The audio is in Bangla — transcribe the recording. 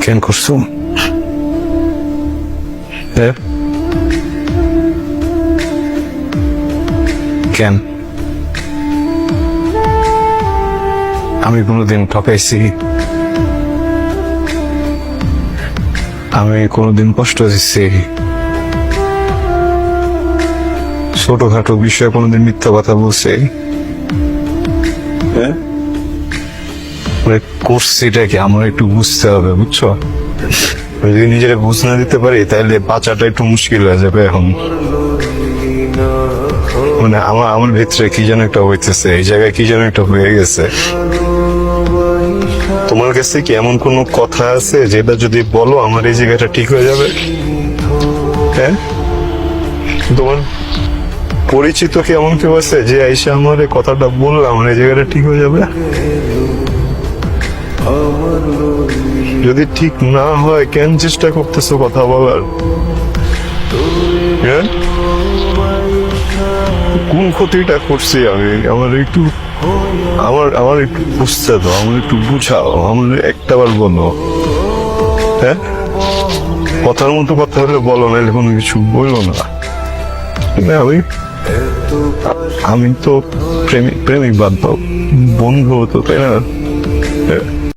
কেন করছো? কেন? আমি কোনোদিন ঠকাইছি? আমি কোনোদিন কষ্ট দিচ্ছি? ছোটখাটো বিষয়ে কোনোদিন মিথ্যা কথা বলছি? করছিটা কি আমার একটু বুঝতে হবে, বুঝছো? যদি নিজের বুঝ না দিতে পারি তাহলে বাঁচাটা একটু মুশকিল হয়ে যাবে। এখন মানে আমার ভিতরে কি যেন একটা হইতেছে, এই জায়গায় কি যেন একটা হয়ে গেছে। তোমার কাছে কি এমন কোন কথা আছে যেটা যদি বলো আমার এই জায়গাটা ঠিক হয়ে যাবে? হ্যাঁ, তোমার পরিচিত কি এমন কেউ আছে যে আইসা আমার এই কথাটা বললে আমার এই জায়গাটা ঠিক হয়ে যাবে? যদি ঠিক না হয় কেন চেষ্টা করতেছো কথা বলার? হ্যাঁ, কোন ক্ষতিটা করছি আমি? আমার একটু বুঝতে দাও, আমার একটু বুঝাও, আমার একটাবার বলো। হ্যাঁ, কথার মতো কথা হলে বলো, নাহলে কোনো কিছু বললো না। আমি তো প্রেমিক বাদ দাও, বন্ধু হতো, তাই না?